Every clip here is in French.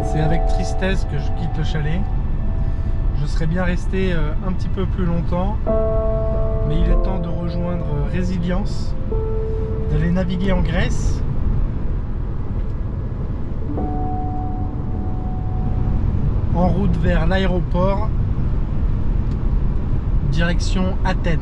C'est avec tristesse que je quitte le chalet. Je serais bien resté un petit peu plus longtemps, mais il est temps de rejoindre Résilience, d'aller naviguer en Grèce. En route vers l'aéroport, direction Athènes.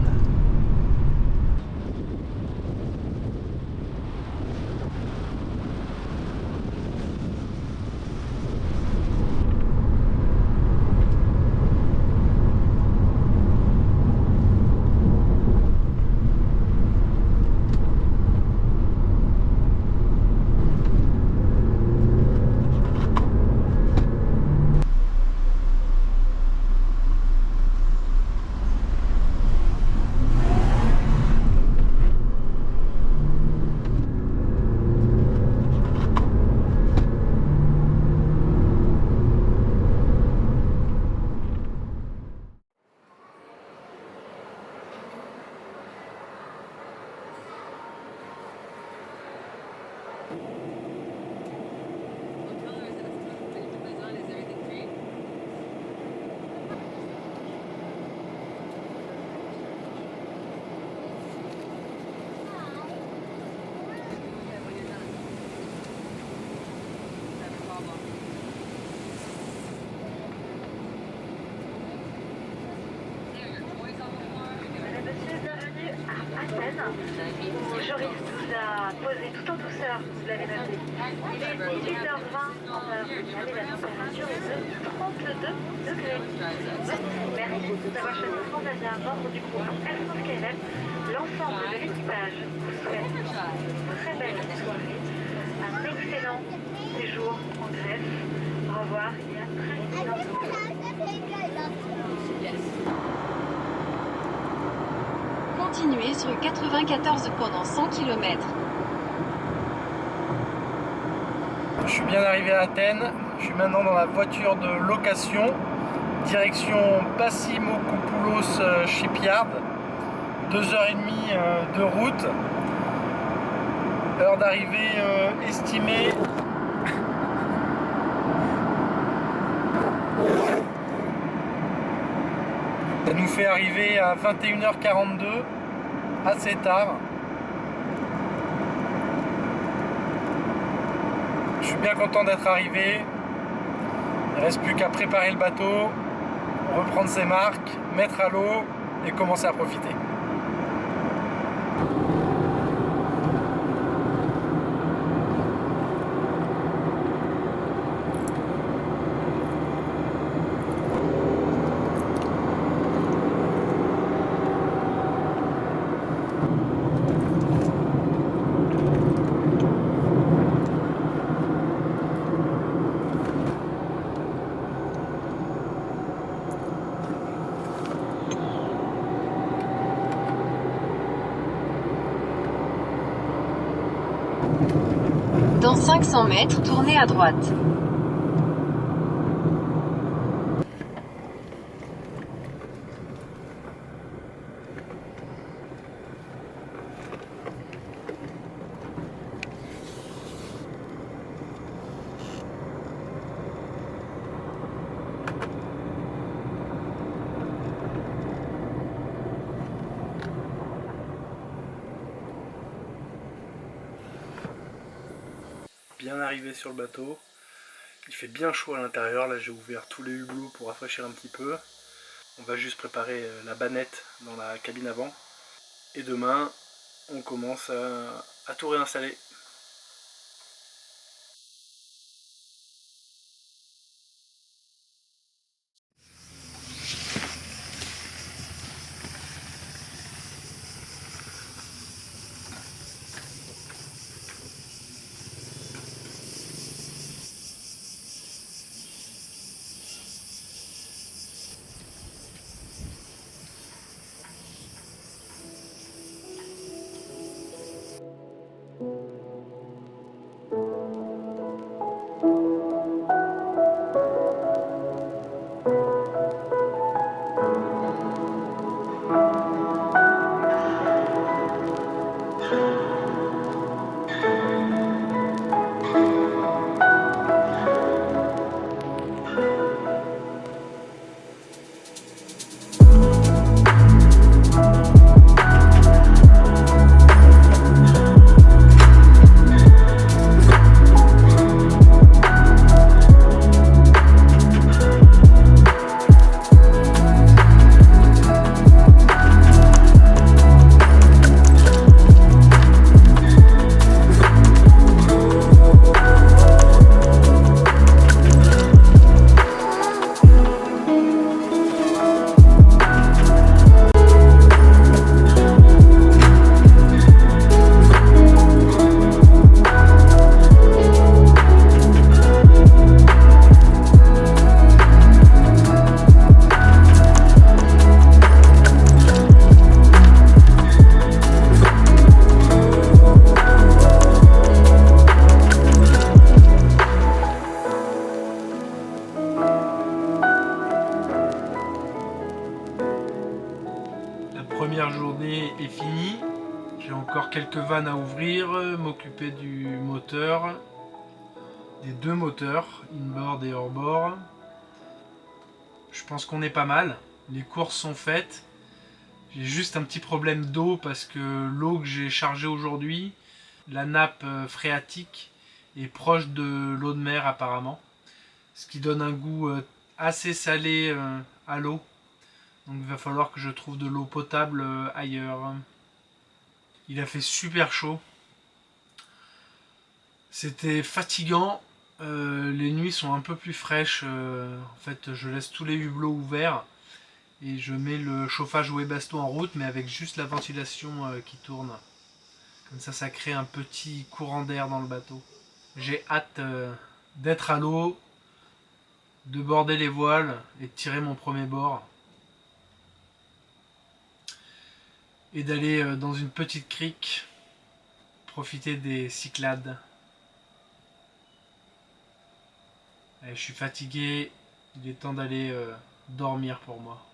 Joris vous a posé tout en douceur, vous l'avez noté. Il est 18h20 en heure mondiale et la température est de 32 degrés. Merci d'avoir choisi Transavia, membre du groupe Air France KLM. L'ensemble de l'équipage vous souhaite une très belle soirée, un excellent séjour en Grèce. Au revoir et à très bientôt. Continuez sur 94 pendant 100 km. Je suis bien arrivé à Athènes. Je suis maintenant dans la voiture de location, direction Passimokouloulos Shipyard. 2h30 de route. Heure d'arrivée estimée. Ça nous fait arriver à 21h42, assez tard. Je suis bien content d'être arrivé. Il ne reste plus qu'à préparer le bateau, reprendre ses marques, mettre à l'eau et commencer à profiter. Dans 500 mètres, tournez à droite. bien arrivé sur le bateau. Il fait bien chaud à l'intérieur, là j'ai ouvert tous les hublots pour rafraîchir un petit peu. On va juste préparer la bannette dans la cabine avant. Et demain, on commence à tout réinstaller. Première journée est finie, j'ai encore quelques vannes à ouvrir, m'occuper du moteur, des deux moteurs, inboard et hors-bord. Je pense qu'on est pas mal, les courses sont faites. J'ai juste un petit problème d'eau parce que l'eau que j'ai chargée aujourd'hui, la nappe phréatique est proche de l'eau de mer apparemment. Ce qui donne un goût assez salé à l'eau. Donc il va falloir que je trouve de l'eau potable ailleurs. Il a fait super chaud. C'était fatigant. Les nuits sont un peu plus fraîches. En fait, je laisse tous les hublots ouverts. Et je mets le chauffage Webasto en route, mais avec juste la ventilation qui tourne. Comme ça crée un petit courant d'air dans le bateau. J'ai hâte d'être à l'eau, de border les voiles et de tirer mon premier bord. Et d'aller dans une petite crique, profiter des Cyclades. Et je suis fatigué, il est temps d'aller dormir pour moi.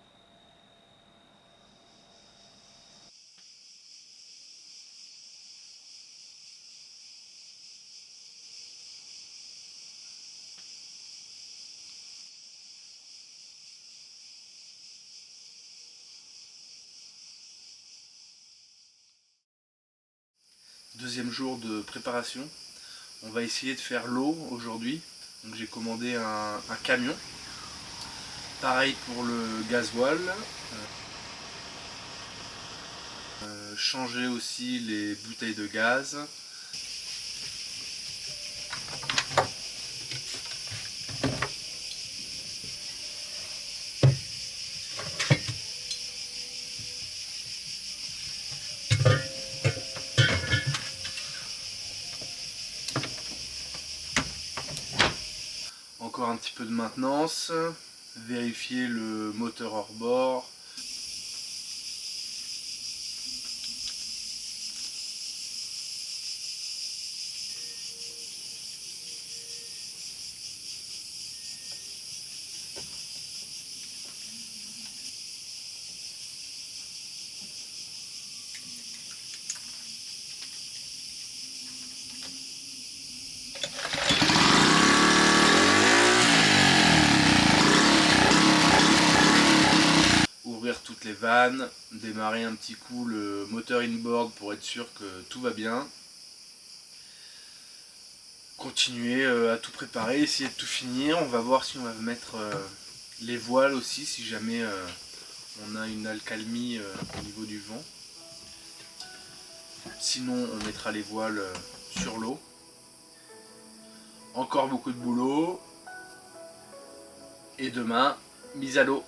Deuxième jour de préparation. On va essayer de faire l'eau aujourd'hui. Donc j'ai commandé un camion. Pareil pour le gasoil. Changer aussi les bouteilles de gaz. Encore un petit peu de maintenance, vérifier le moteur hors bord. Toutes les vannes, démarrer un petit coup le moteur inboard pour être sûr que tout va bien. continuer à tout préparer, essayer de tout finir. On va voir si on va mettre les voiles aussi, si jamais on a une accalmie au niveau du vent. Sinon on mettra les voiles sur l'eau. Encore beaucoup de boulot. Et demain, mise à l'eau.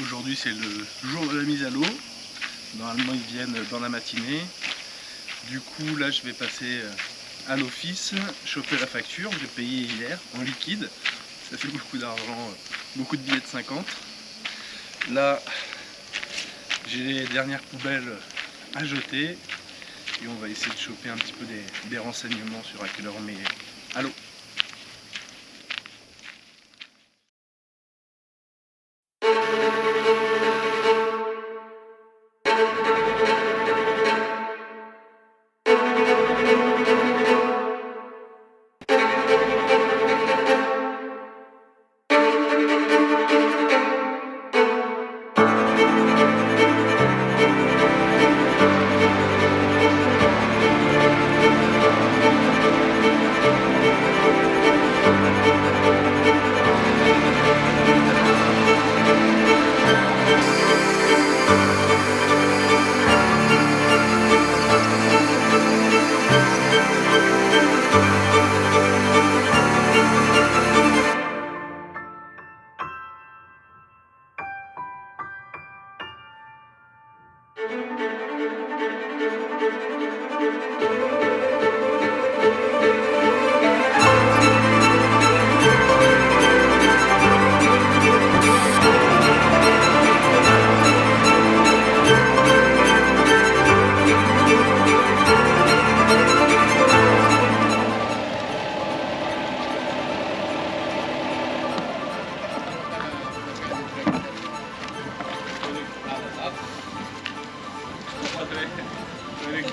Aujourd'hui c'est le jour de la mise à l'eau. Normalement ils viennent dans la matinée. Du coup là je vais passer à l'office, choper la facture. J'ai payé hier en liquide. Ça fait beaucoup d'argent, beaucoup de billets de 50. Là j'ai les dernières poubelles à jeter. Et on va essayer de choper un petit peu des renseignements sur à quelle heure on met à l'eau.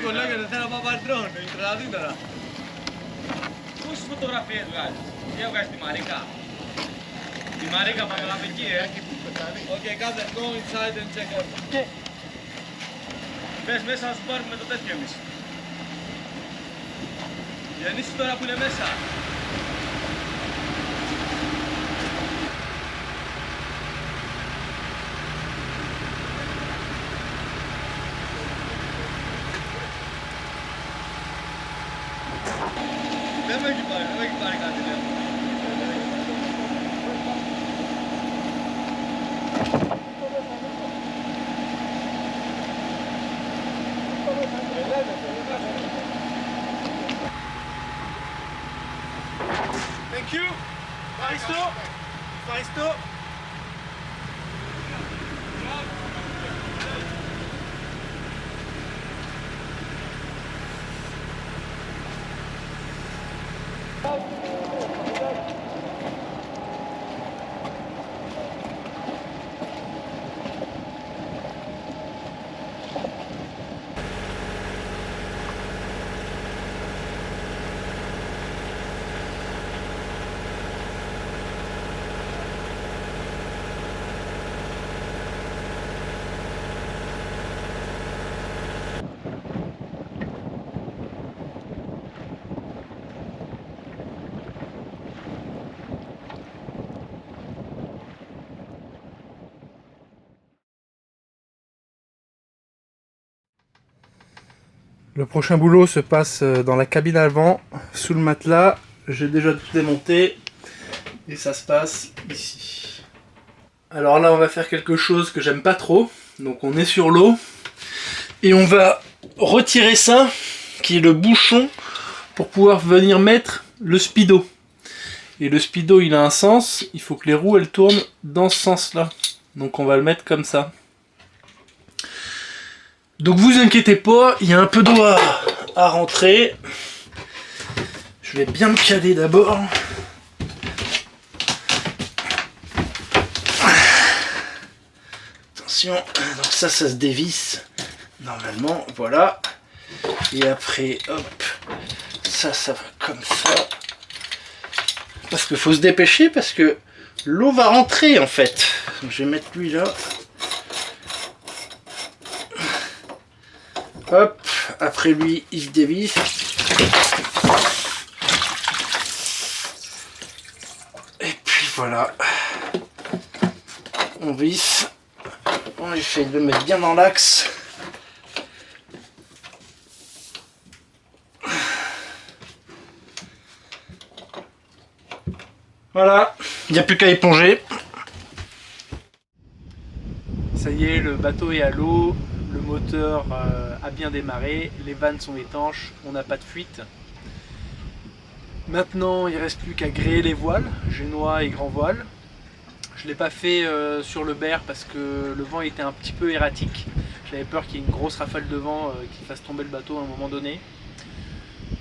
Quella che te la fa padrone, in traduttera. Push fotografie, guys. Io guys di Marica. Di Marica ma la vecchia. Okay, guys, go inside and check out. Πες μέσα να σου πάρουμε το τέτοιο εμείς. Γεννήσει τώρα που είναι μέσα. Δεν με έχει πάρει κάτι λέω. Thank you. Faristo. Faristo. Le prochain boulot se passe dans la cabine avant, sous le matelas. J'ai déjà tout démonté et ça se passe ici. Alors là, on va faire quelque chose que j'aime pas trop. Donc on est sur l'eau et on va retirer ça, qui est le bouchon, pour pouvoir venir mettre le speedo. Et le speedo, il a un sens. Il faut que les roues, elles tournent dans ce sens-là. Donc on va le mettre comme ça. Donc vous inquiétez pas, il y a un peu d'eau à rentrer. Je vais bien me caler d'abord. Attention, donc ça se dévisse normalement, voilà. Et après, hop, ça va comme ça. Parce qu'il faut se dépêcher parce que l'eau va rentrer en fait. Donc je vais mettre lui là. Hop, après lui, il se dévisse. Et puis voilà. On visse. On essaie de le mettre bien dans l'axe. Voilà, il n'y a plus qu'à éponger. Ça y est, le bateau est à l'eau. Le moteur a bien démarré, les vannes sont étanches, on n'a pas de fuite. Maintenant, il ne reste plus qu'à gréer les voiles, génois et grand voile. Je ne l'ai pas fait sur le berre parce que le vent était un petit peu erratique. J'avais peur qu'il y ait une grosse rafale de vent qui fasse tomber le bateau à un moment donné.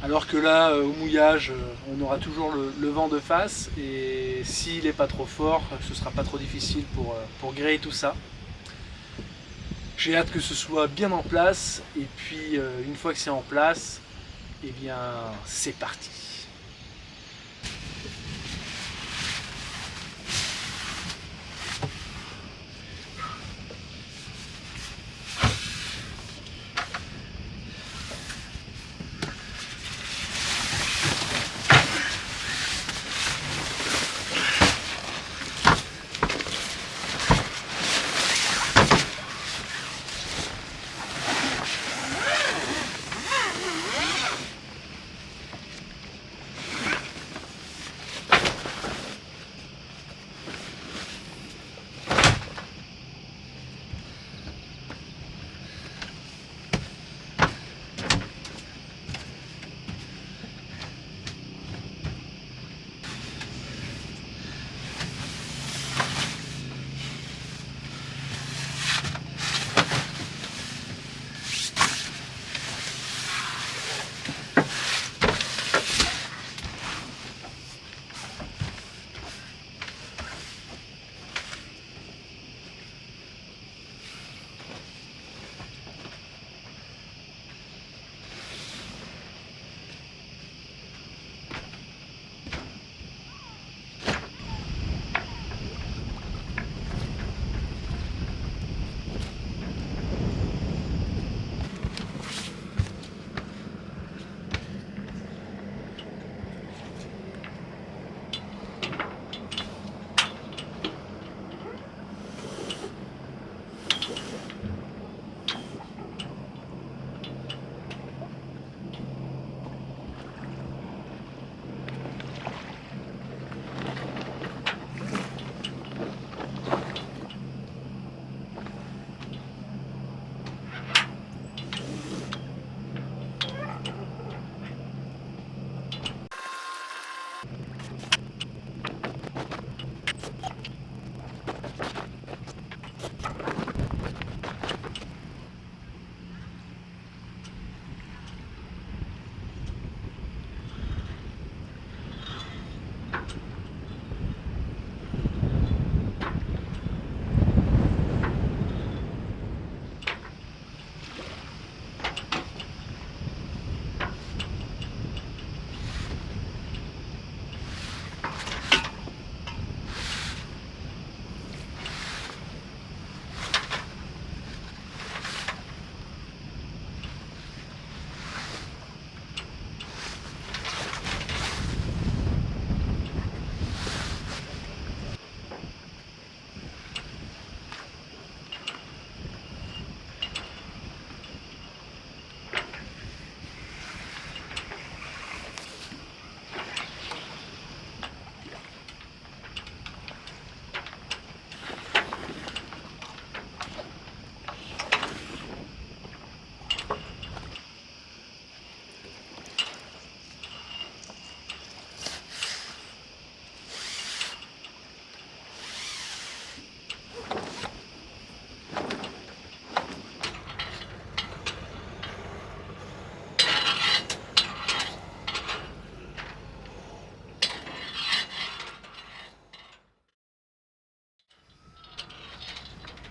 Alors que là, au mouillage, on aura toujours le vent de face et s'il n'est pas trop fort, ce ne sera pas trop difficile pour gréer tout ça. J'ai hâte que ce soit bien en place et puis une fois que c'est en place, eh bien c'est parti.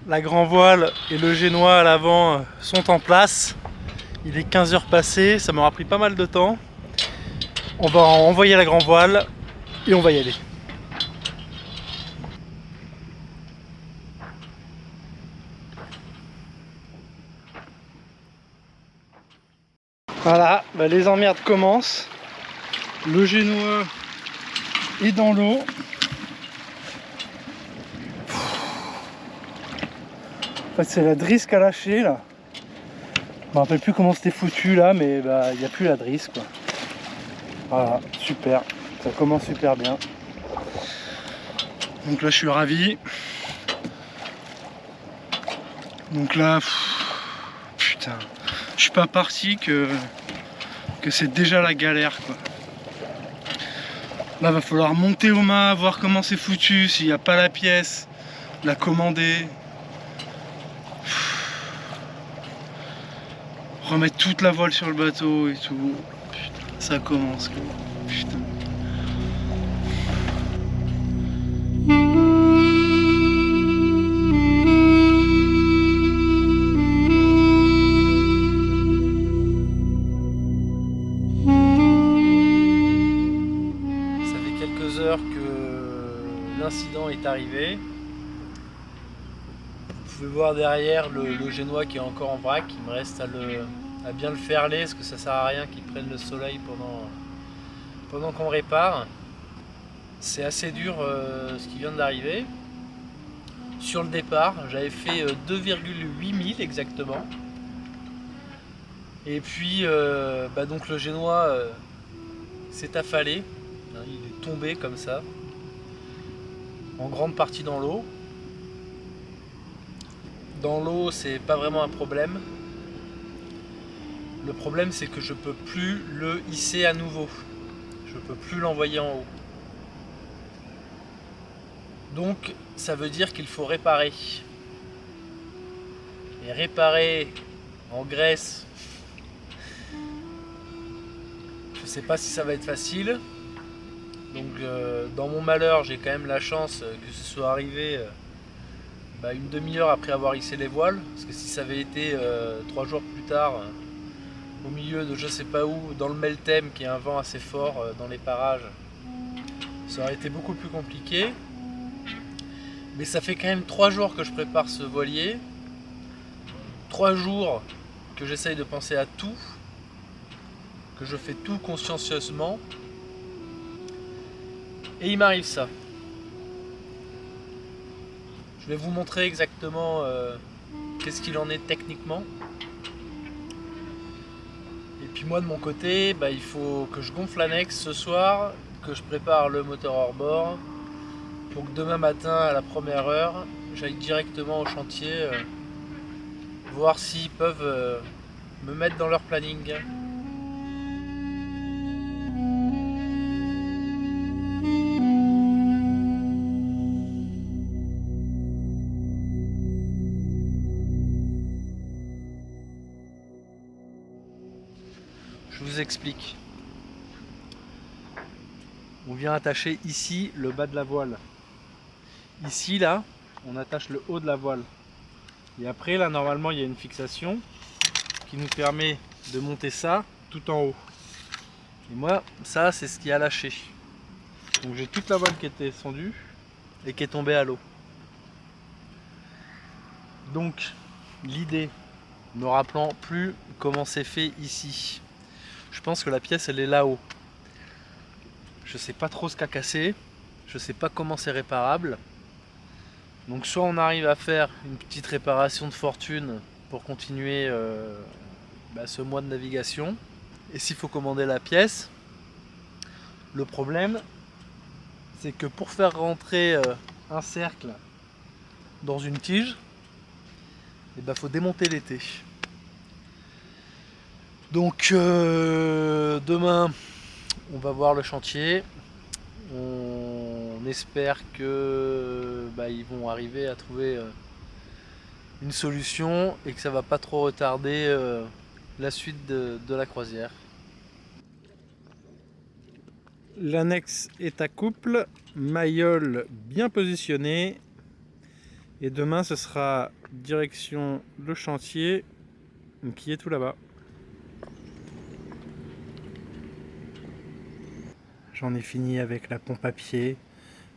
La grand voile et le génois à l'avant sont en place. Il est 15 h passées, ça m'aura pris pas mal de temps. On va envoyer la grand voile et on va y aller. Voilà, bah les emmerdes commencent. Le génois est dans l'eau. En fait, c'est la drisse qu'a lâché là. Je me rappelle plus comment c'était foutu là, mais bah il n'y a plus la drisse quoi. Voilà, super. Ça commence super bien. Donc là je suis ravi. Donc là, putain, je suis pas parti que c'est déjà la galère quoi. Là va falloir monter au mât, voir comment c'est foutu, s'il n'y a pas la pièce, la commander. Remettre toute la voile sur le bateau et tout. Putain, ça commence quoi. Putain. Ça fait quelques heures que l'incident est arrivé. Vous pouvez voir derrière le génois qui est encore en vrac. Il me reste à bien le ferler parce que ça sert à rien qu'il prenne le soleil pendant qu'on répare. C'est assez dur ce qui vient d'arriver. Sur le départ, j'avais fait 2,8 000 exactement. Et puis donc le génois s'est affalé. Il est tombé comme ça, en grande partie dans l'eau. Dans l'eau, c'est pas vraiment un problème. Le problème, c'est que je peux plus le hisser à nouveau. Je peux plus l'envoyer en haut. Donc, ça veut dire qu'il faut réparer. Et réparer en Grèce, je sais pas si ça va être facile. Donc, dans mon malheur, j'ai quand même la chance que ce soit arrivé une demi-heure après avoir hissé les voiles, parce que si ça avait été 3 jours plus tard, au milieu de je sais pas où, dans le Meltem, qui est un vent assez fort dans les parages, ça aurait été beaucoup plus compliqué. Mais ça fait quand même 3 jours que je prépare ce voilier, 3 jours que j'essaye de penser à tout, que je fais tout consciencieusement, et il m'arrive ça. Je vais vous montrer exactement qu'est-ce qu'il en est techniquement. Et puis moi de mon côté, il faut que je gonfle l'annexe ce soir, que je prépare le moteur hors bord, pour que demain matin à la première heure, j'aille directement au chantier, voir s'ils peuvent me mettre dans leur planning. Je vous explique. On vient attacher ici le bas de la voile. Ici, là, on attache le haut de la voile. Et après, là, normalement, il y a une fixation qui nous permet de monter ça tout en haut. Et moi, ça, c'est ce qui a lâché. Donc j'ai toute la voile qui était descendue et qui est tombée à l'eau. Donc, l'idée, ne rappelant plus comment c'est fait ici. Je pense que la pièce elle est là-haut. Je sais pas trop ce qu'a cassé. Je sais pas comment c'est réparable. Donc soit on arrive à faire une petite réparation de fortune pour continuer ce mois de navigation. Et s'il faut commander la pièce, le problème c'est que pour faire rentrer un cercle dans une tige, faut démonter l'été. Donc demain on va voir le chantier, on espère que ils vont arriver à trouver une solution et que ça va pas trop retarder la suite de la croisière. L'annexe est à couple, maillole bien positionnée Et demain ce sera direction le chantier qui est tout là-bas. J'en ai fini avec la pompe à pied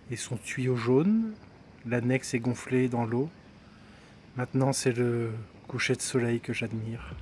et son tuyau jaune. L'annexe est gonflée dans l'eau. Maintenant c'est le coucher de soleil que j'admire.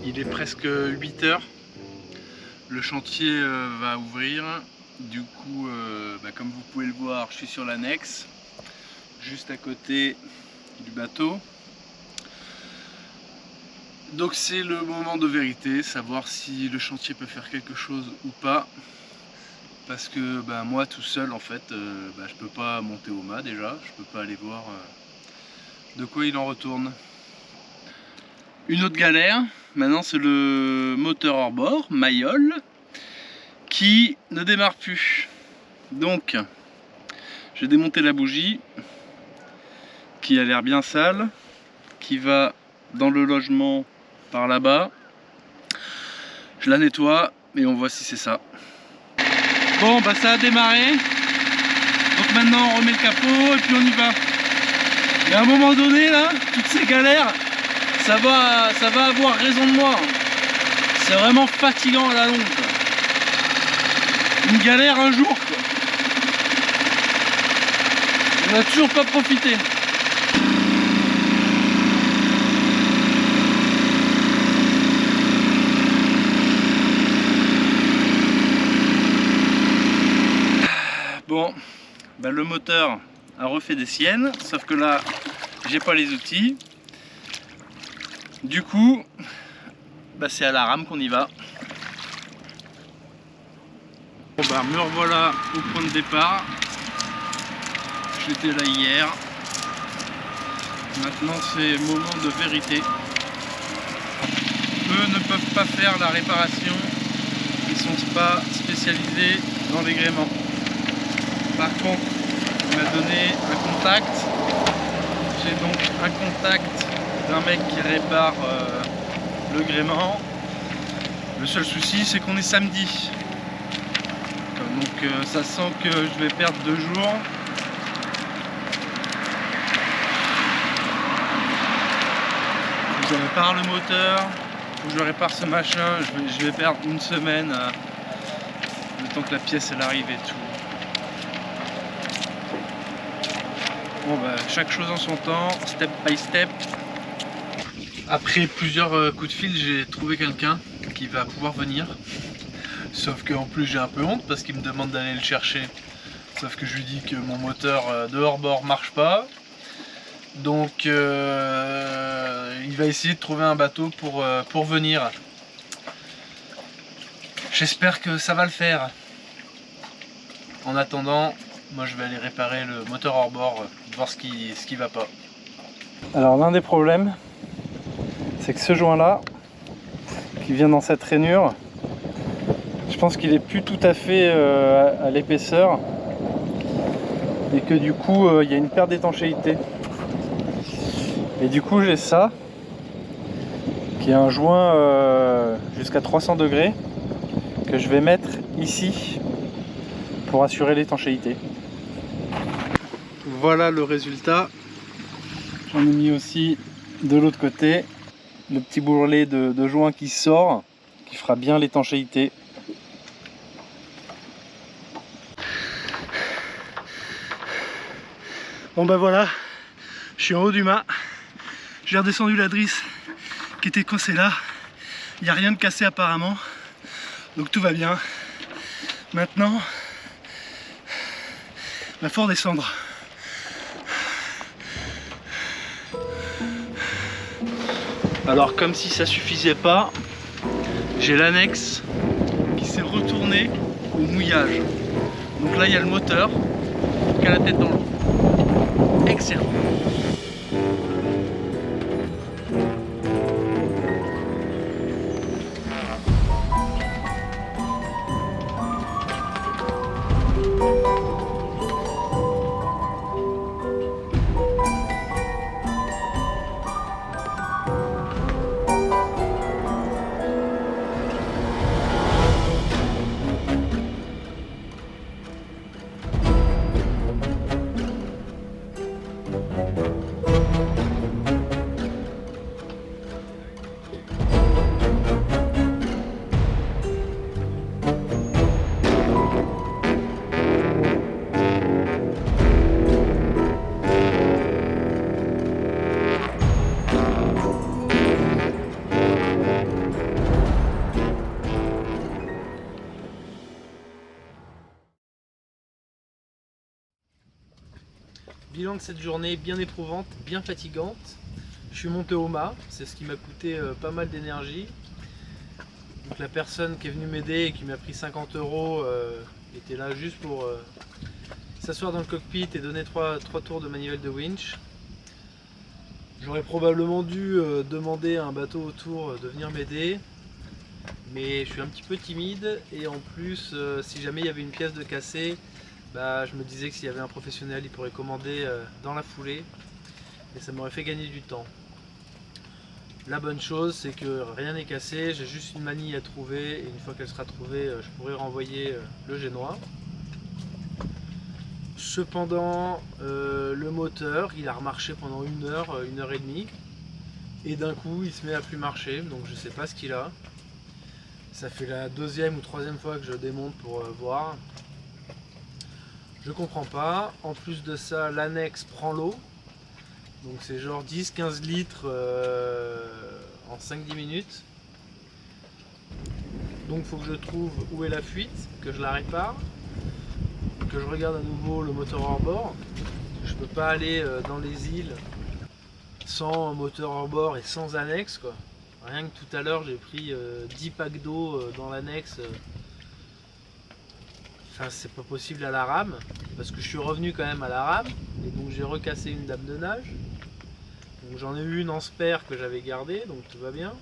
Il est presque 8 h. Le chantier va ouvrir. Du coup, comme vous pouvez le voir, je suis sur l'annexe, juste à côté du bateau. Donc c'est le moment de vérité, savoir si le chantier peut faire quelque chose ou pas. Parce que moi tout seul en fait, je peux pas monter au mât déjà, je peux pas aller voir de quoi il en retourne. Une autre galère, maintenant c'est le moteur hors bord, Mayol, qui ne démarre plus. Donc j'ai démonté la bougie, qui a l'air bien sale, qui va dans le logement par là-bas. Je la nettoie et on voit si c'est ça. Bon ça a démarré. Donc maintenant on remet le capot et puis on y va. Et à un moment donné là, toutes ces galères, ça va avoir raison de moi. C'est vraiment fatigant à la longue. Une galère un jour quoi. On n'a toujours pas profité. Bon, le moteur a refait des siennes, sauf que là, j'ai pas les outils. Du coup, c'est à la rame qu'on y va. Bon me revoilà au point de départ. J'étais là hier. Maintenant c'est moment de vérité. Eux ne peuvent pas faire la réparation. Ils sont pas spécialisés dans les gréements. Par contre, il m'a donné un contact. J'ai donc un contact d'un mec qui répare le gréement. Le seul souci, c'est qu'on est samedi. Donc ça sent que je vais perdre 2 jours. Je répare le moteur, je répare ce machin, je vais perdre 1 semaine le temps que la pièce elle arrive et tout. Bon bah chaque chose en son temps, step by step. Après plusieurs coups de fil, j'ai trouvé quelqu'un qui va pouvoir venir. Sauf qu'en plus j'ai un peu honte parce qu'il me demande d'aller le chercher. Sauf que je lui dis que mon moteur de hors-bord marche pas. Donc il va essayer de trouver un bateau pour venir. J'espère que ça va le faire. En attendant, moi je vais aller réparer le moteur hors-bord, voir ce qui va pas. Alors l'un des problèmes, c'est que ce joint là, qui vient dans cette rainure, je pense qu'il est plus tout à fait à l'épaisseur et que du coup il y a une perte d'étanchéité. Et du coup j'ai ça, qui est un joint jusqu'à 300 degrés, que je vais mettre ici pour assurer l'étanchéité. Voilà le résultat. J'en ai mis aussi de l'autre côté le petit bourrelet de joint qui sort, qui fera bien l'étanchéité. Bon ben voilà, je suis en haut du mât. J'ai redescendu la drisse qui était coincée là. Il n'y a rien de cassé apparemment. Donc tout va bien. Maintenant, il faut redescendre. Alors comme si ça suffisait pas, j'ai l'annexe qui s'est retournée au mouillage. Donc là il y a le moteur qui a la tête dans l'eau. Excellent. Bilan de cette journée bien éprouvante, bien fatigante. Je suis monté au mât, c'est ce qui m'a coûté pas mal d'énergie. Donc la personne qui est venue m'aider et qui m'a pris 50 € était là juste pour s'asseoir dans le cockpit et donner 3 tours de manuel de winch. J'aurais probablement dû demander à un bateau autour de venir m'aider, mais je suis un petit peu timide et en plus si jamais il y avait une pièce de cassée, bah, je me disais que s'il y avait un professionnel, il pourrait commander dans la foulée et ça m'aurait fait gagner du temps. La bonne chose, c'est que rien n'est cassé, j'ai juste une manille à trouver et une fois qu'elle sera trouvée, je pourrai renvoyer le génois. Cependant, le moteur, il a remarché pendant 1 heure, 1 heure et demie et d'un coup, il se met à plus marcher, donc je ne sais pas ce qu'il a. Ça fait la 2e ou 3e fois que je démonte pour voir. Je comprends pas. En plus de ça, l'annexe prend l'eau. Donc c'est genre 10-15 litres en 5-10 minutes. Donc il faut que je trouve où est la fuite, que je la répare, que je regarde à nouveau le moteur hors bord. Je peux pas aller dans les îles sans moteur hors bord et sans annexe, quoi. Rien que tout à l'heure j'ai pris 10 packs d'eau dans l'annexe. Enfin, c'est pas possible à la rame parce que je suis revenu quand même à la rame et donc j'ai recassé une dame de nage. Donc j'en ai eu une en spare que j'avais gardée, donc tout va bien.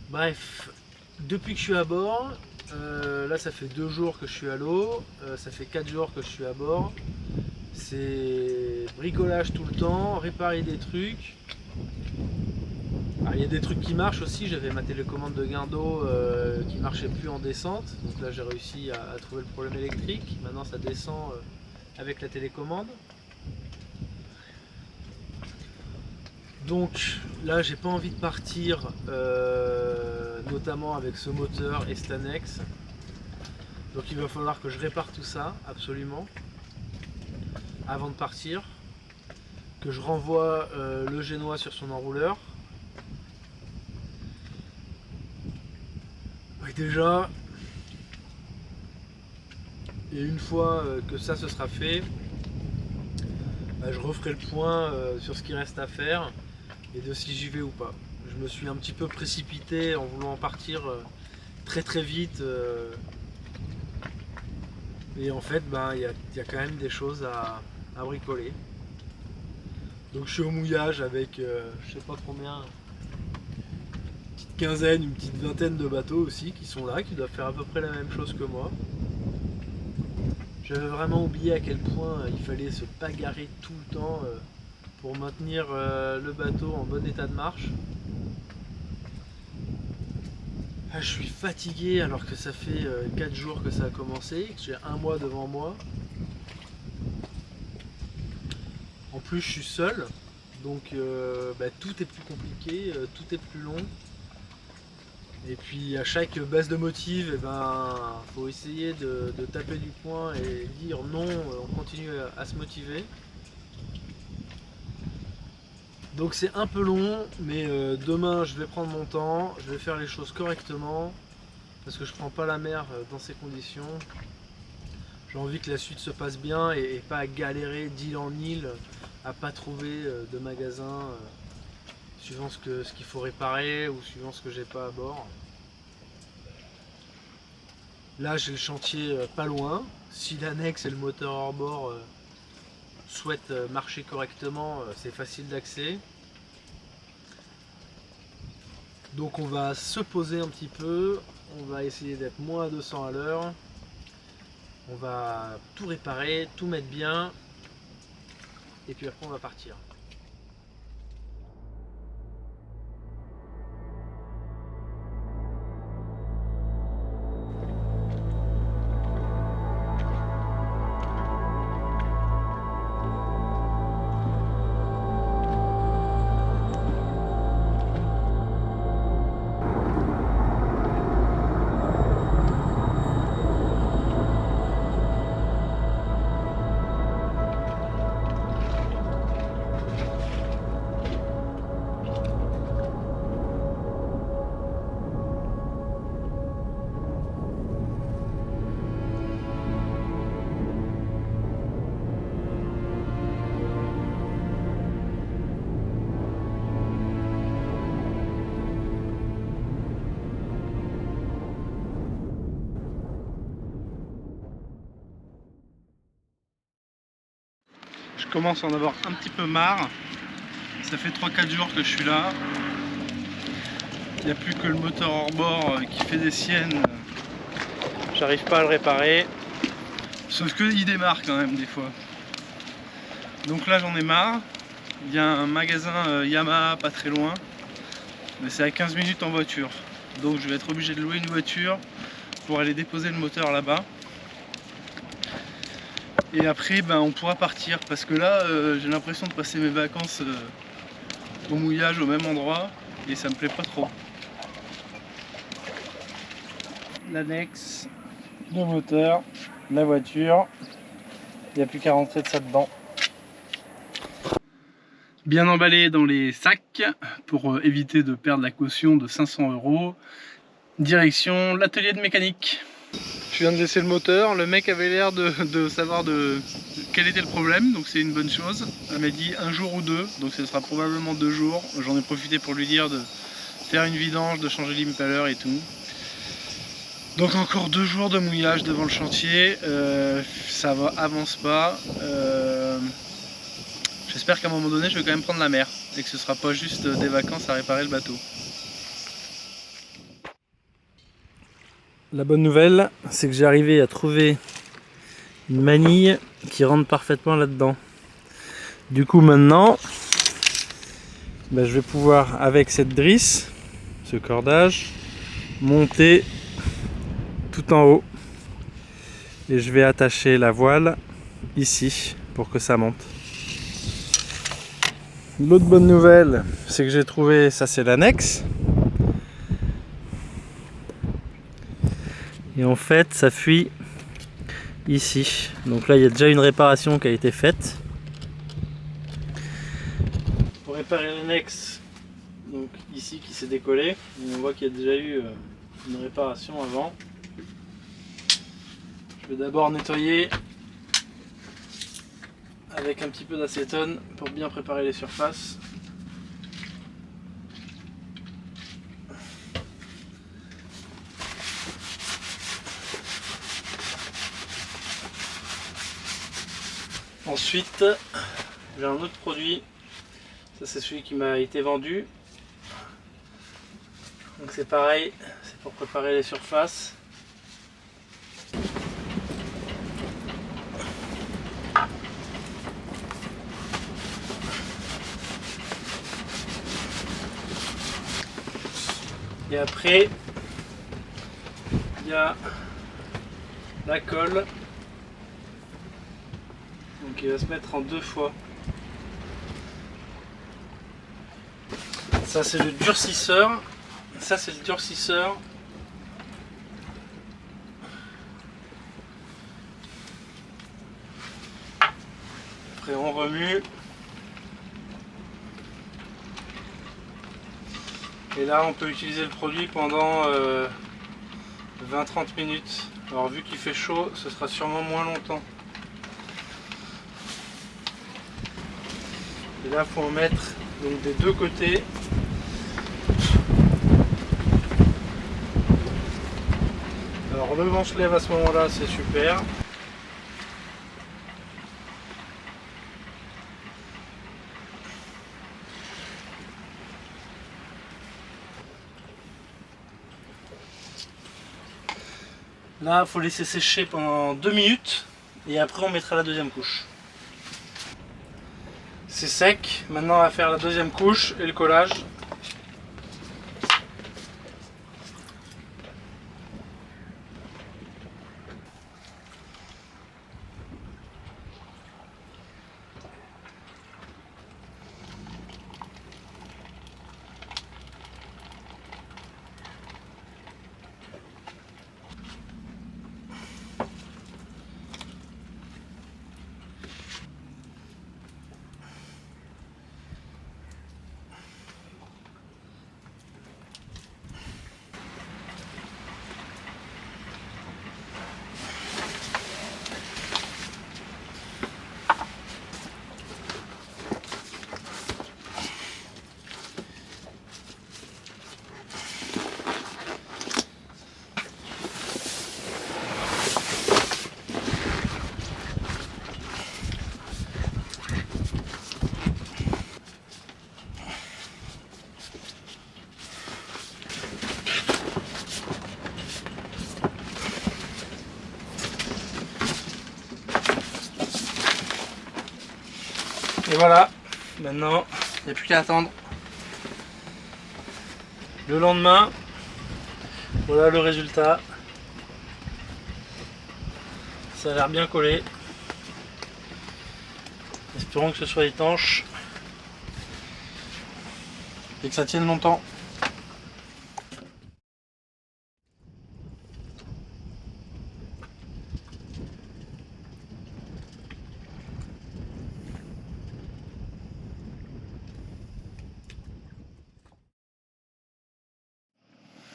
Bref, depuis que je suis à bord, là ça fait 2 jours que je suis à l'eau, ça fait 4 jours que je suis à bord. C'est bricolage tout le temps, réparer des trucs. Alors, il y a des trucs qui marchent aussi, j'avais ma télécommande de gain d'eau qui marchait plus en descente, donc là j'ai réussi à trouver le problème électrique, maintenant ça descend avec la télécommande. Donc là j'ai pas envie de partir, notamment avec ce moteur et cette annexe, donc il va falloir que je répare tout ça, absolument. avant de partir, que je renvoie le génois sur son enrouleur. Et déjà, et une fois que ça se sera fait, je referai le point sur ce qu'il reste à faire et de si j'y vais ou pas. Je me suis un petit peu précipité en voulant partir très vite et en fait il y a quand même des choses à bricoler. Donc je suis au mouillage avec je sais pas combien, une petite quinzaine, une petite vingtaine de bateaux aussi qui sont là, qui doivent faire à peu près la même chose que moi. J'avais vraiment oublié à quel point il fallait se bagarrer tout le temps pour maintenir le bateau en bon état de marche. Je suis fatigué alors que ça fait 4 jours que ça a commencé, que j'ai un mois devant moi. En plus je suis seul, donc tout est plus compliqué, tout est plus long. Et puis à chaque baisse de motive, faut essayer de taper du poing et dire non, on continue à se motiver. Donc c'est un peu long, mais demain je vais prendre mon temps, je vais faire les choses correctement, parce que je prends pas la mer dans ces conditions. J'ai envie que la suite se passe bien et pas à galérer d'île en île, à pas trouver de magasin suivant ce qu'il faut réparer ou suivant ce que j'ai pas à bord. Là j'ai le chantier pas loin. Si l'annexe et le moteur hors bord souhaitent marcher correctement, c'est facile d'accès. Donc on va se poser un petit peu, on va essayer d'être moins à 200 à l'heure. On va tout réparer, tout mettre bien et puis après on va partir. Je commence à en avoir un petit peu marre. Ça fait 3-4 jours que je suis là. Il n'y a plus que le moteur hors bord qui fait des siennes. J'arrive pas à le réparer. Sauf qu'il démarre quand même des fois. Donc là j'en ai marre. Il y a un magasin Yamaha pas très loin. Mais c'est à 15 minutes en voiture. Donc je vais être obligé de louer une voiture pour aller déposer le moteur là-bas. Et après on pourra partir parce que là j'ai l'impression de passer mes vacances au mouillage au même endroit et ça me plaît pas trop. L'annexe, le moteur, la voiture, il n'y a plus qu'à rentrer de ça dedans. Bien emballé dans les sacs pour éviter de perdre la caution de 500 €. Direction l'atelier de mécanique. Je viens de laisser le moteur, le mec avait l'air de savoir quel était le problème, donc c'est une bonne chose. Il m'a dit 1 jour ou 2, donc ce sera probablement 2 jours. J'en ai profité pour lui dire de faire une vidange, de changer l'impeller et tout. Donc encore 2 jours de mouillage devant le chantier, ça avance pas. J'espère qu'à un moment donné je vais quand même prendre la mer et que ce sera pas juste des vacances à réparer le bateau. La bonne nouvelle, c'est que j'ai arrivé à trouver une manille qui rentre parfaitement là-dedans. Du coup maintenant, je vais pouvoir avec cette drisse, ce cordage, monter tout en haut. Et je vais attacher la voile ici pour que ça monte. L'autre bonne nouvelle, c'est que j'ai trouvé, ça c'est l'annexe. Et en fait ça fuit ici. Donc là il y a déjà une réparation qui a été faite. Pour réparer l'annexe, donc ici qui s'est décollé, on voit qu'il y a déjà eu une réparation avant. Je vais d'abord nettoyer avec un petit peu d'acétone pour bien préparer les surfaces. Ensuite, j'ai un autre produit, ça c'est celui qui m'a été vendu. Donc c'est pareil, c'est pour préparer les surfaces. Et après, il y a la colle. Donc il va se mettre en 2 fois. Ça c'est le durcisseur. Ça c'est le durcisseur. Après on remue. Et là on peut utiliser le produit pendant 20-30 minutes. Alors vu qu'il fait chaud, ce sera sûrement moins longtemps. Et là il faut en mettre donc des 2 côtés. Alors le vent se lève à ce moment-là, c'est super. Là, il faut laisser sécher pendant 2 minutes et après on mettra la deuxième couche. C'est sec, maintenant on va faire la deuxième couche et le collage. Et voilà, maintenant il n'y a plus qu'à attendre. Le lendemain, voilà le résultat. Ça a l'air bien collé. Espérons que ce soit étanche et que ça tienne longtemps.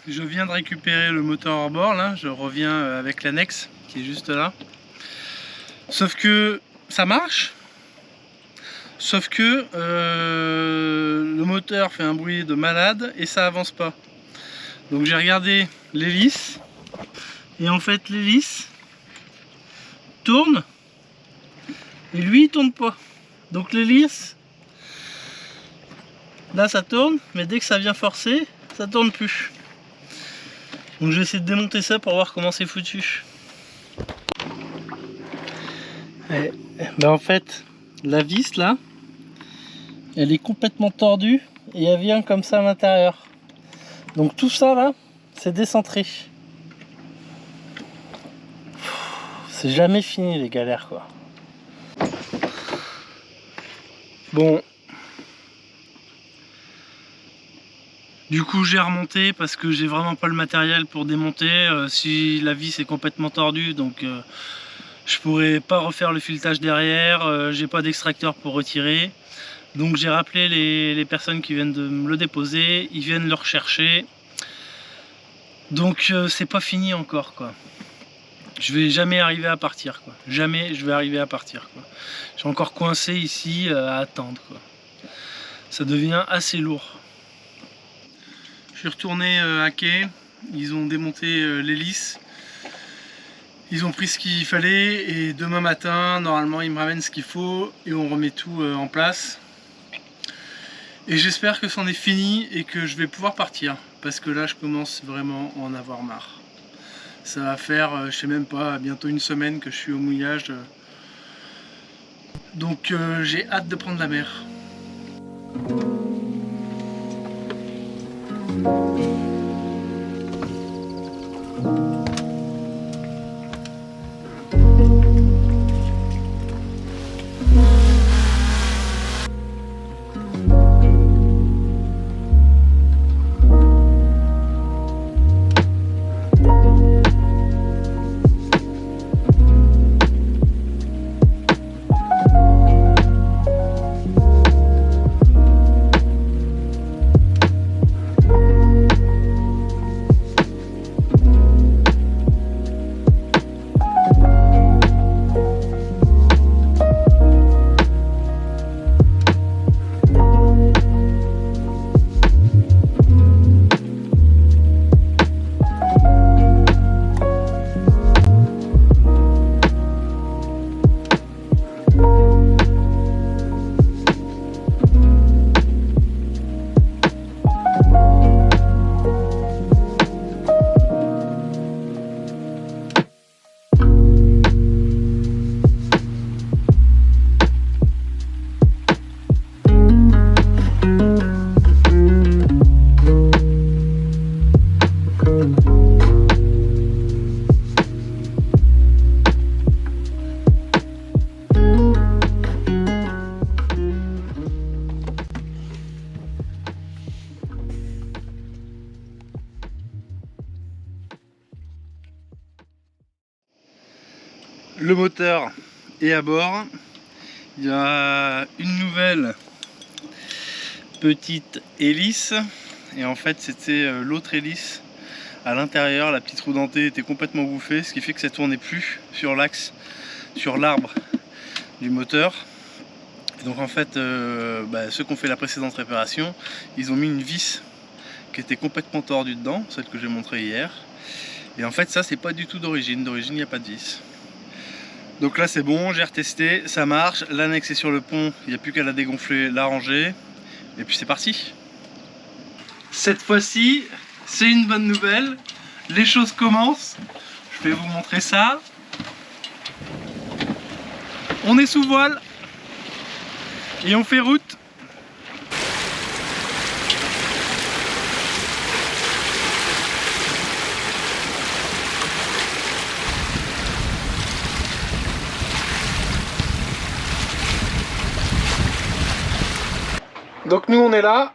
Je viens de récupérer le moteur hors bord, là, je reviens avec l'annexe qui est juste là. Sauf que ça marche, sauf que le moteur fait un bruit de malade et ça avance pas. Donc j'ai regardé l'hélice et en fait l'hélice tourne et lui il tourne pas. Donc l'hélice, là ça tourne, mais dès que ça vient forcer, ça tourne plus. Donc je vais essayer de démonter ça pour voir comment c'est foutu. Et, ben en fait, la vis là, elle est complètement tordue et elle vient comme ça à l'intérieur. Donc tout ça là, c'est décentré. C'est jamais fini les galères quoi. Bon. Du coup j'ai remonté parce que j'ai vraiment pas le matériel pour démonter si la vis est complètement tordue, donc Je pourrais pas refaire le filetage derrière, j'ai pas d'extracteur pour retirer. Donc j'ai rappelé les personnes qui viennent de me le déposer, ils viennent le rechercher. Donc c'est pas fini encore quoi. Je vais jamais arriver à partir quoi. Jamais je vais arriver à partir quoi. Je suis encore coincé ici à attendre quoi. Ça devient assez lourd. Je suis retourné à quai, ils ont démonté l'hélice. Ils ont pris ce qu'il fallait et demain matin, normalement, ils me ramènent ce qu'il faut et on remet tout en place. Et j'espère que c'en est fini et que je vais pouvoir partir. Parce que là, je commence vraiment à en avoir marre. Ça va faire, je sais même pas, bientôt une semaine que je suis au mouillage. Donc j'ai hâte de prendre la mer. Le moteur est à bord. Il y a une nouvelle petite hélice et en fait c'était l'autre hélice à l'intérieur. La petite roue dentée était complètement bouffée, ce qui fait que ça tournait plus sur l'axe, sur l'arbre du moteur. Et donc en fait ceux qui ont fait la précédente réparation, ils ont mis une vis qui était complètement tordue dedans, celle que j'ai montrée hier. Et en fait ça c'est pas du tout d'origine, il n'y a pas de vis. Donc là c'est bon, j'ai retesté, ça marche, l'annexe est sur le pont, il n'y a plus qu'à la dégonfler, la ranger, et puis c'est parti. Cette fois-ci, c'est une bonne nouvelle, les choses commencent, je vais vous montrer ça. On est sous voile, et on fait route. Donc nous on est là,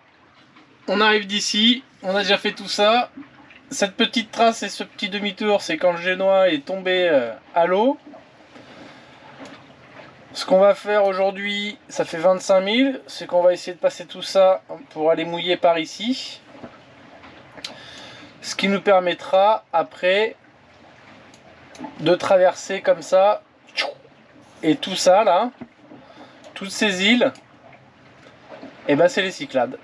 on arrive d'ici, on a déjà fait tout ça. Cette petite trace et ce petit demi-tour, c'est quand le génois est tombé à l'eau. Ce qu'on va faire aujourd'hui, ça fait 25 000, c'est qu'on va essayer de passer tout ça pour aller mouiller par ici. Ce qui nous permettra après de traverser comme ça, et tout ça là, toutes ces îles. Et ben c'est les Cyclades.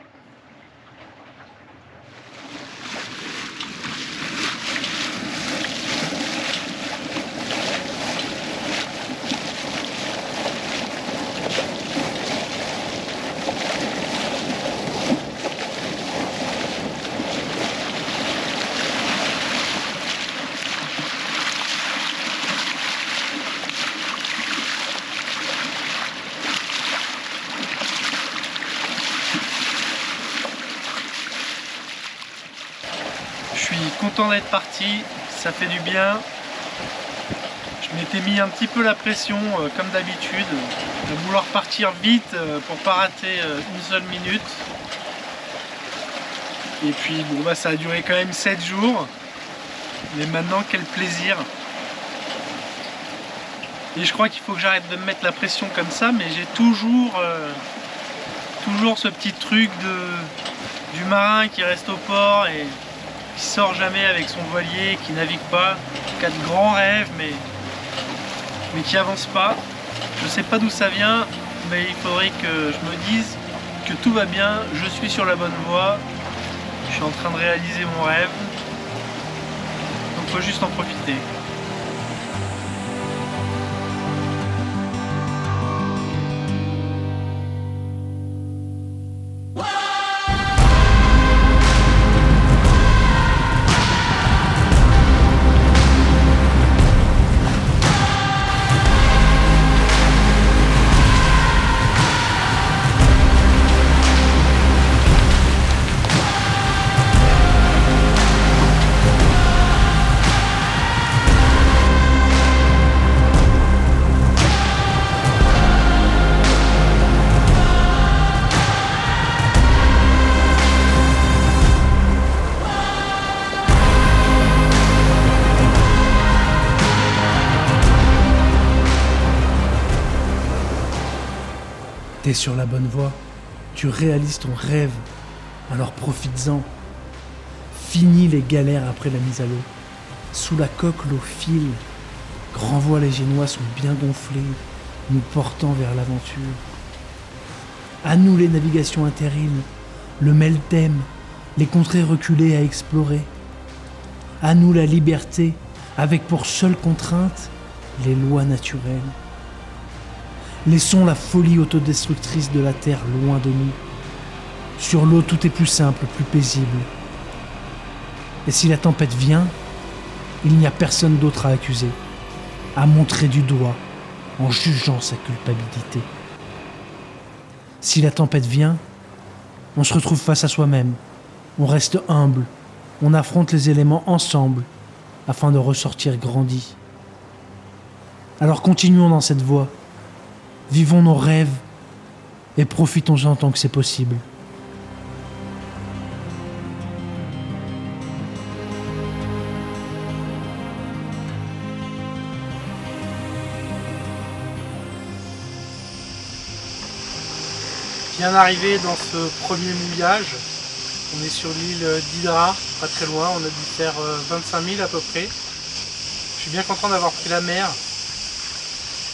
Content d'être parti, ça fait du bien. Je m'étais mis un petit peu la pression comme d'habitude, de vouloir partir vite pour pas rater une seule minute. Et puis bon bah ça a duré quand même 7 jours. Mais maintenant quel plaisir. Et je crois qu'il faut que j'arrête de me mettre la pression comme ça, mais j'ai toujours ce petit truc du marin qui reste au port et qui sort jamais avec son voilier, qui navigue pas, qui a de grands rêves, mais qui avance pas. Je sais pas d'où ça vient, mais il faudrait que je me dise que tout va bien, je suis sur la bonne voie, je suis en train de réaliser mon rêve, donc faut juste en profiter. T'es sur la bonne voie, tu réalises ton rêve, alors profites-en. Finis les galères après la mise à l'eau. Sous la coque, l'eau file. Grands voiles et génois sont bien gonflés, nous portant vers l'aventure. À nous les navigations interiles, le Meltem, les contrées reculées à explorer. À nous la liberté, avec pour seule contrainte les lois naturelles. Laissons la folie autodestructrice de la terre loin de nous. Sur l'eau, tout est plus simple, plus paisible. Et si la tempête vient, il n'y a personne d'autre à accuser, à montrer du doigt en jugeant sa culpabilité. Si la tempête vient, on se retrouve face à soi-même, on reste humble, on affronte les éléments ensemble afin de ressortir grandi. Alors continuons dans cette voie. Vivons nos rêves et profitons-en tant que c'est possible. Bien arrivé dans ce premier mouillage, on est sur l'île d'Hydra, pas très loin, on a dû faire 25 000 à peu près. Je suis bien content d'avoir pris la mer.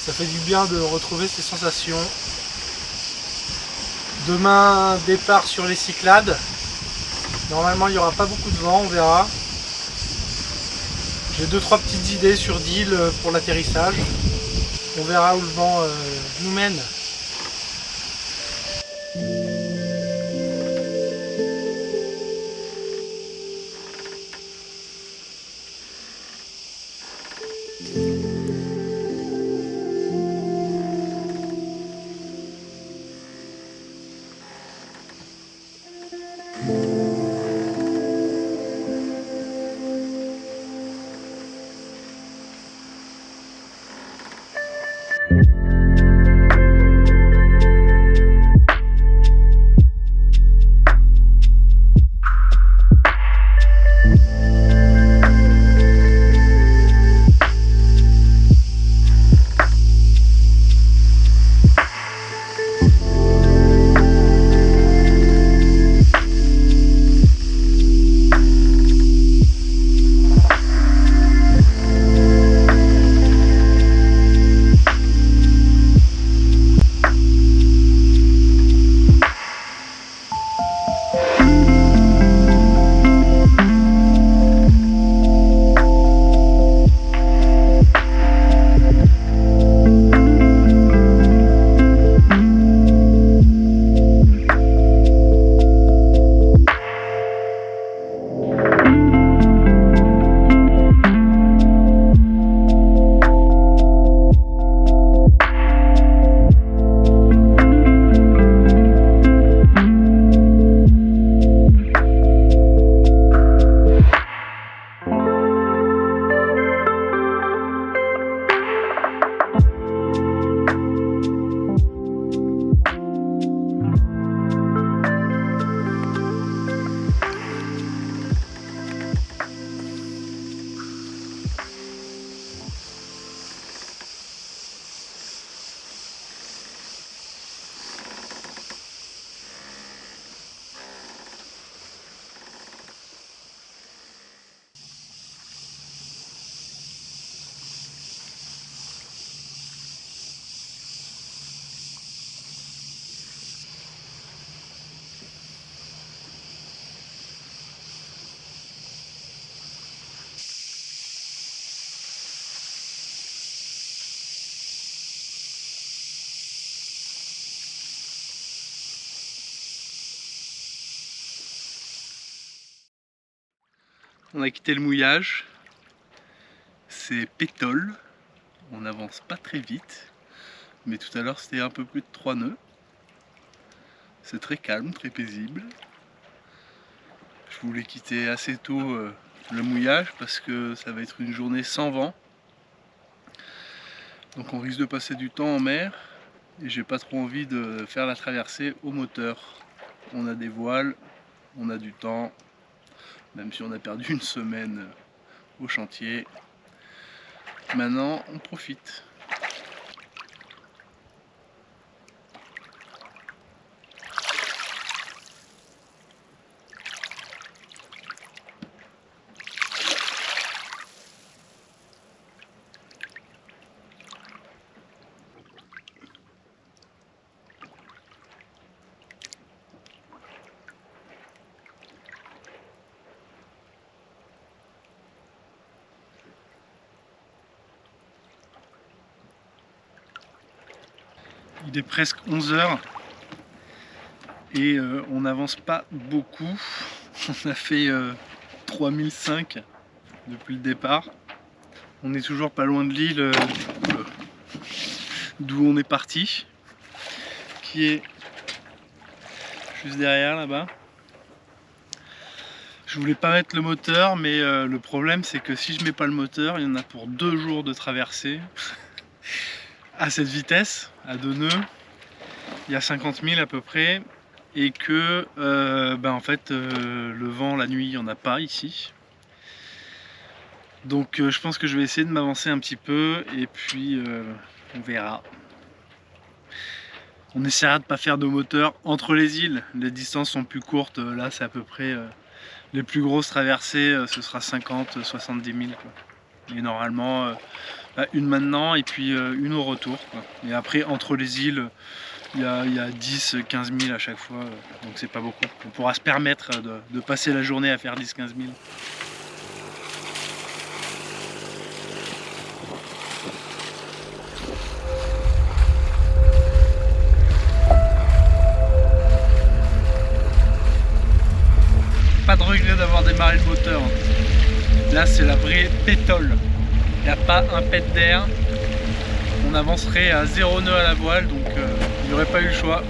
Ça fait du bien de retrouver ces sensations. Demain, départ sur les Cyclades. Normalement, il n'y aura pas beaucoup de vent, on verra. J'ai 2-3 petites idées sur d'îles pour l'atterrissage. On verra où le vent nous mène. On a quitté le mouillage. C'est pétole. On n'avance pas très vite. Mais tout à l'heure c'était un peu plus de 3 nœuds. C'est très calme, très paisible. Je voulais quitter assez tôt le mouillage parce que ça va être une journée sans vent. Donc on risque de passer du temps en mer et j'ai pas trop envie de faire la traversée au moteur. On a des voiles, on a du temps, même si on a perdu une semaine au chantier. Maintenant on profite. Il est presque 11 h et on n'avance pas beaucoup. On a fait 3005 depuis le départ. On est toujours pas loin de l'île d'où on est parti, qui est juste derrière là-bas. Je voulais pas mettre le moteur, mais le problème c'est que si je mets pas le moteur, il y en a pour 2 jours de traversée. À cette vitesse, à 2 nœuds, il y a 50 000 à peu près, et que en fait le vent la nuit il n'y en a pas ici. Donc je pense que je vais essayer de m'avancer un petit peu et puis on verra. On essaiera de ne pas faire de moteur entre les îles, les distances sont plus courtes, là c'est à peu près les plus grosses traversées, ce sera 50-70 000 quoi. Et normalement une maintenant et puis une au retour quoi. Et après entre les îles il y a 10-15 000 à chaque fois, donc c'est pas beaucoup. On pourra se permettre de passer la journée à faire 10-15 000. Pas de regret d'avoir démarré le moteur. Là c'est la vraie pétole. Il n'y a pas un pet d'air. On avancerait à 0 nœud à la voile, donc il n'y aurait pas eu le choix.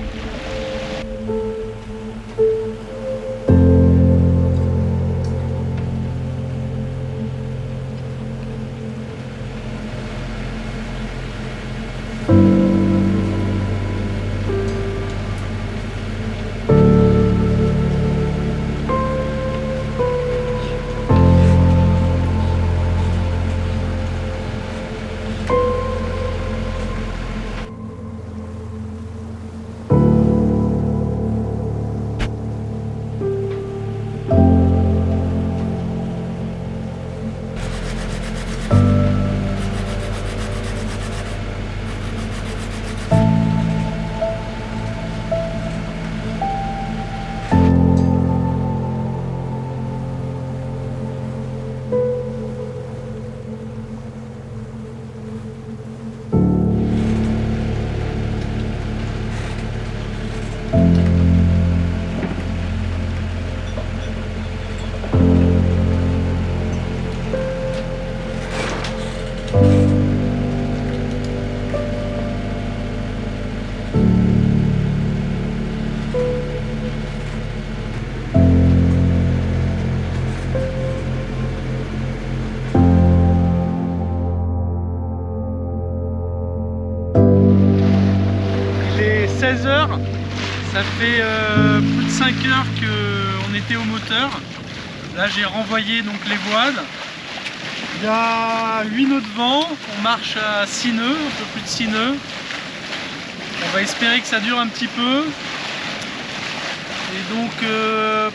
Il est 16 h, ça fait plus de 5 heures qu'on était au moteur. Là j'ai renvoyé donc les voiles. Il y a 8 nœuds de vent, on marche à 6 nœuds, un peu plus de 6 nœuds. On va espérer que ça dure un petit peu. Et donc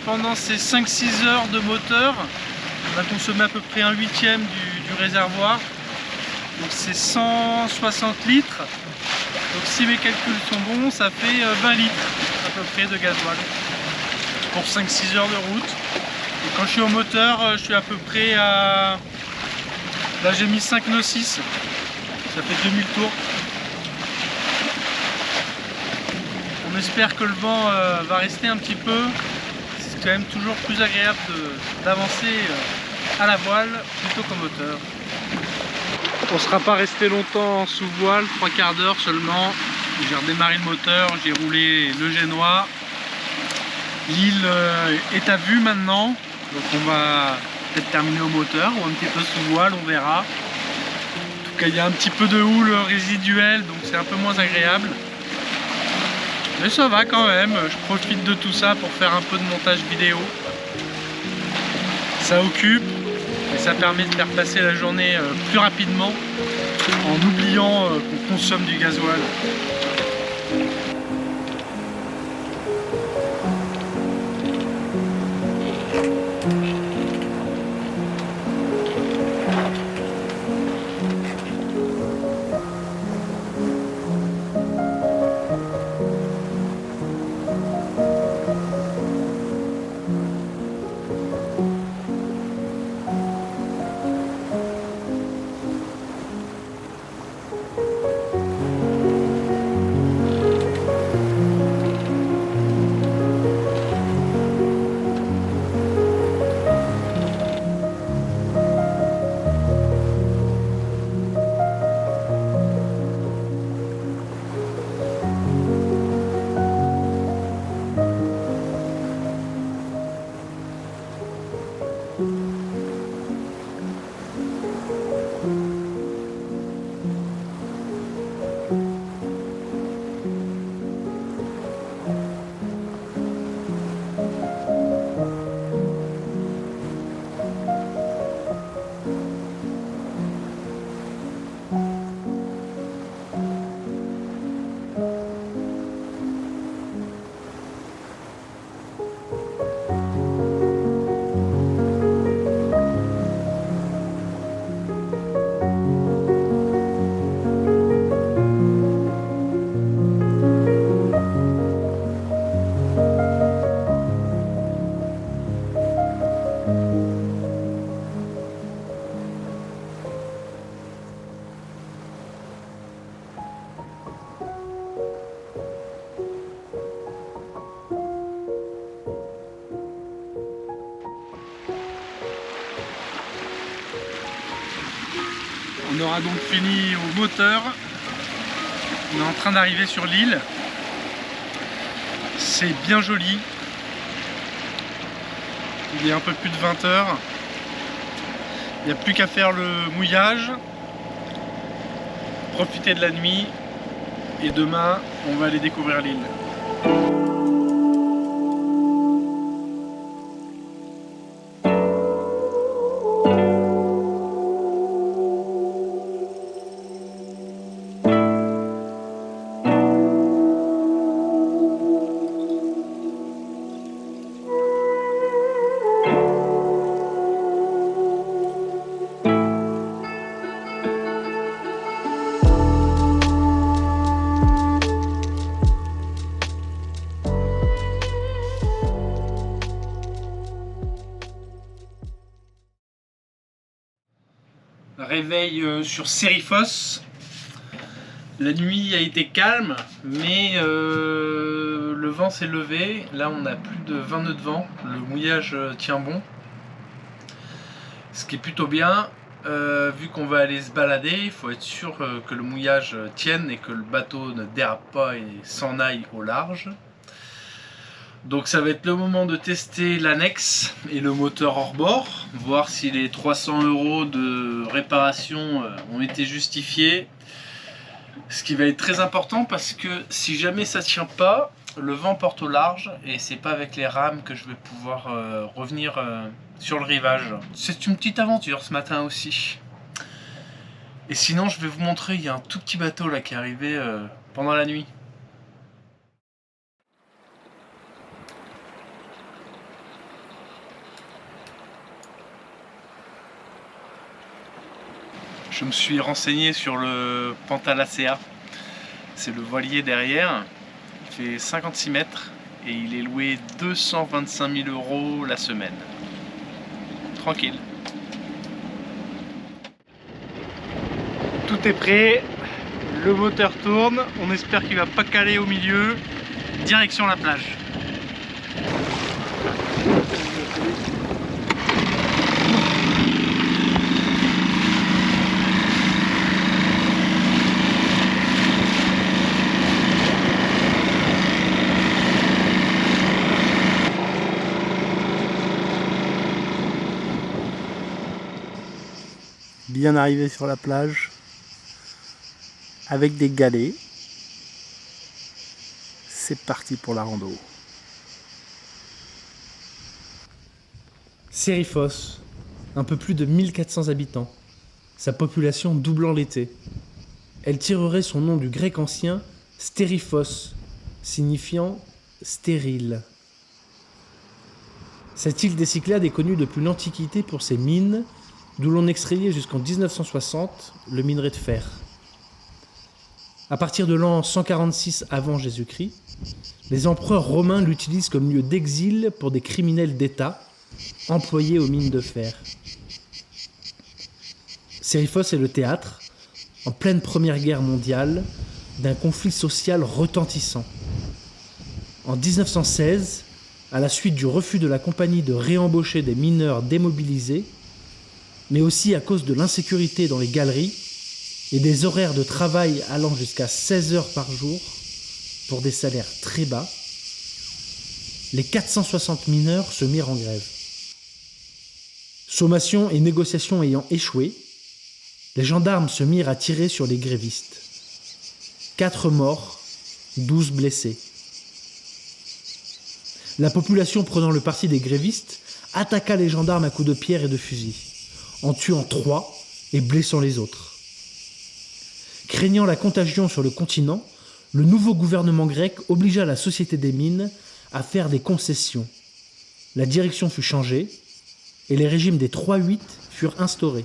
pendant ces 5-6 heures de moteur, on a consommé à peu près 1/8 du réservoir. Donc c'est 160 litres. Donc si mes calculs sont bons, ça fait 20 litres à peu près de gasoil pour 5-6 heures de route. Et quand je suis au moteur, je suis à peu près à... Là j'ai mis 5 nœuds 6, ça fait 2000 tours. On espère que le vent va rester un petit peu. C'est quand même toujours plus agréable d'avancer à la voile plutôt qu'au moteur. On ne sera pas resté longtemps sous voile, 3/4 d'heure seulement. J'ai redémarré le moteur, j'ai roulé le génois. L'île est à vue maintenant, donc on va peut-être terminer au moteur ou un petit peu sous voile, on verra. En tout cas, il y a un petit peu de houle résiduelle, donc c'est un peu moins agréable. Mais ça va quand même, je profite de tout ça pour faire un peu de montage vidéo. Ça occupe et ça permet de faire passer la journée plus rapidement en oubliant qu'on consomme du gasoil. On aura donc fini au moteur. On est en train d'arriver sur l'île. C'est bien joli. Il est un peu plus de 20 h. Il n'y a plus qu'à faire le mouillage, profiter de la nuit et demain on va aller découvrir l'île. Réveil sur Seriphos. La nuit a été calme, mais le vent s'est levé. Là, on a plus de 20 nœuds de vent. Le mouillage tient bon, ce qui est plutôt bien. Vu qu'on va aller se balader, il faut être sûr que le mouillage tienne et que le bateau ne dérape pas et s'en aille au large. Donc ça va être le moment de tester l'annexe et le moteur hors bord, voir si les 300 € de réparation ont été justifiés. Ce qui va être très important parce que si jamais ça ne tient pas, le vent porte au large et c'est pas avec les rames que je vais pouvoir revenir sur le rivage. C'est une petite aventure ce matin aussi. Et sinon je vais vous montrer, il y a un tout petit bateau là qui est arrivé pendant la nuit. Je me suis renseigné sur le Pantalacea, c'est le voilier derrière, il fait 56 mètres et il est loué 225 000 € la semaine. Tranquille. Tout est prêt, le moteur tourne, on espère qu'il va pas caler au milieu, direction la plage. bien arrivé sur la plage avec des galets. C'est parti pour la rando. Sériphos, un peu plus de 1400 habitants, sa population doublant l'été. Elle tirerait son nom du grec ancien Stériphos, signifiant stérile. Cette île des Cyclades est connue depuis l'Antiquité pour ses mines, d'où l'on extrayait jusqu'en 1960 le minerai de fer. À partir de l'an 146 avant Jésus-Christ, les empereurs romains l'utilisent comme lieu d'exil pour des criminels d'État employés aux mines de fer. Sériphos est le théâtre, en pleine Première Guerre mondiale, d'un conflit social retentissant. En 1916, à la suite du refus de la compagnie de réembaucher des mineurs démobilisés, mais aussi à cause de l'insécurité dans les galeries et des horaires de travail allant jusqu'à 16 heures par jour pour des salaires très bas, les 460 mineurs se mirent en grève. Sommation et négociations ayant échoué, les gendarmes se mirent à tirer sur les grévistes. 4 morts, 12 blessés. La population prenant le parti des grévistes attaqua les gendarmes à coups de pierre et de fusil, en tuant 3 et blessant les autres. Craignant la contagion sur le continent, le nouveau gouvernement grec obligea la Société des mines à faire des concessions. La direction fut changée et les régimes des 3-8 furent instaurés.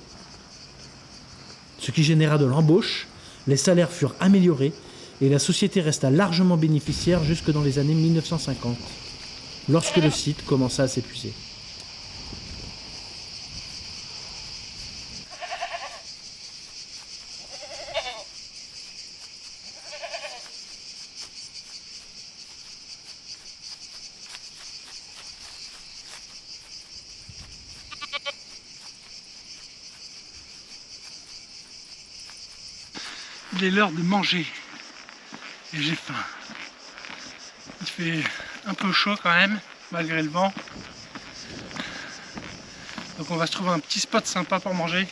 Ce qui généra de l'embauche, les salaires furent améliorés et la société resta largement bénéficiaire jusque dans les années 1950, lorsque le site commença à s'épuiser. Il est l'heure de manger et j'ai faim. Il fait un peu chaud quand même, malgré le vent. Donc on va se trouver un petit spot sympa pour manger.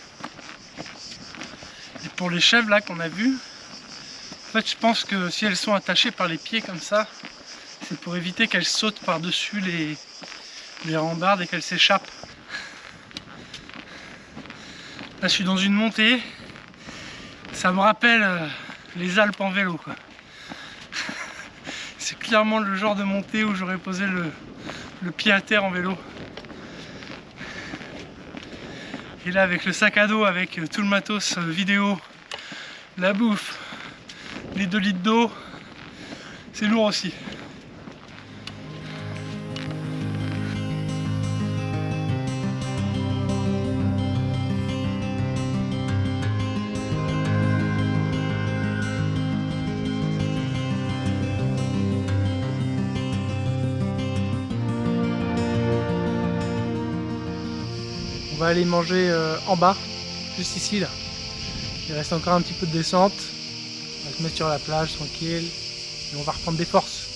Et pour les chèvres là qu'on a vues, en fait je pense que si elles sont attachées par les pieds comme ça, c'est pour éviter qu'elles sautent par-dessus les rambardes et qu'elles s'échappent. Là je suis dans une montée. Ça me rappelle les Alpes en vélo, quoi. C'est clairement le genre de montée où j'aurais posé le pied à terre en vélo. Et là avec le sac à dos, avec tout le matos vidéo, la bouffe, les 2 litres d'eau, c'est lourd aussi. On va aller manger en bas, juste ici là. Il reste encore un petit peu de descente. On va se mettre sur la plage tranquille et on va reprendre des forces.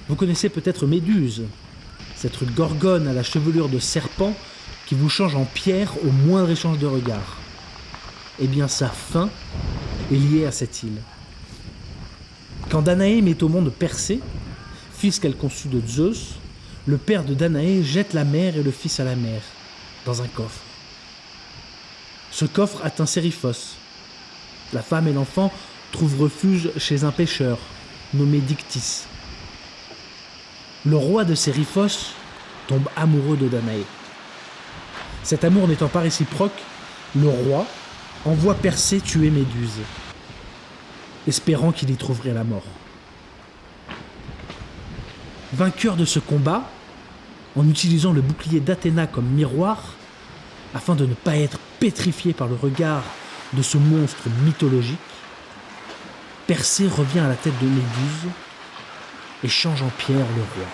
Vous connaissez peut-être Méduse, cette gorgone à la chevelure de serpent qui vous change en pierre au moindre échange de regard. Eh bien sa fin est liée à cette île. Quand Danaé met au monde Persée, fils qu'elle conçut de Zeus, le père de Danaé jette la mère et le fils à la mer, dans un coffre. Ce coffre atteint Sériphos. La femme et l'enfant trouvent refuge chez un pêcheur, nommé Dictys. Le roi de Sériphos tombe amoureux de Danaé. Cet amour n'étant pas réciproque, le roi envoie Persée tuer Méduse, espérant qu'il y trouverait la mort. Vainqueur de ce combat, en utilisant le bouclier d'Athéna comme miroir, afin de ne pas être pétrifié par le regard de ce monstre mythologique, Persée revient à la tête de Méduse et change en pierre le roi.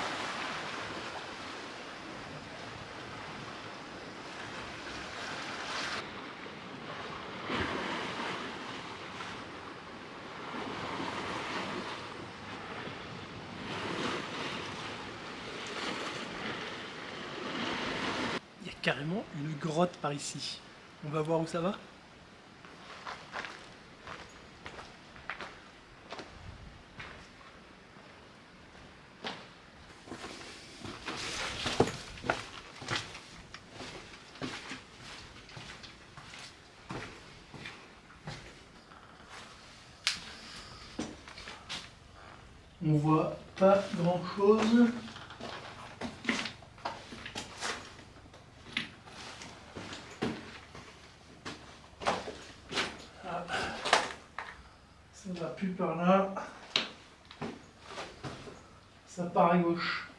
carrément une grotte par ici. On va voir où ça va. On voit pas grand chose. Ah. Ça va plus par là. Ça part à gauche.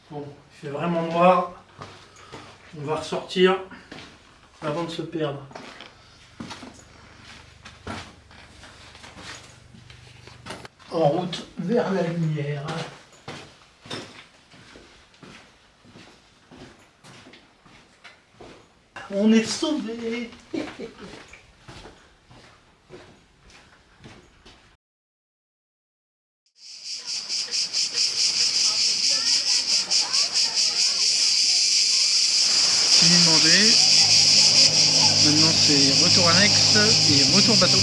Bon, il fait vraiment noir. On va ressortir avant de se perdre. En route vers la lumière. On est sauvés. Fini de manger. Maintenant c'est retour annexe et retour bateau.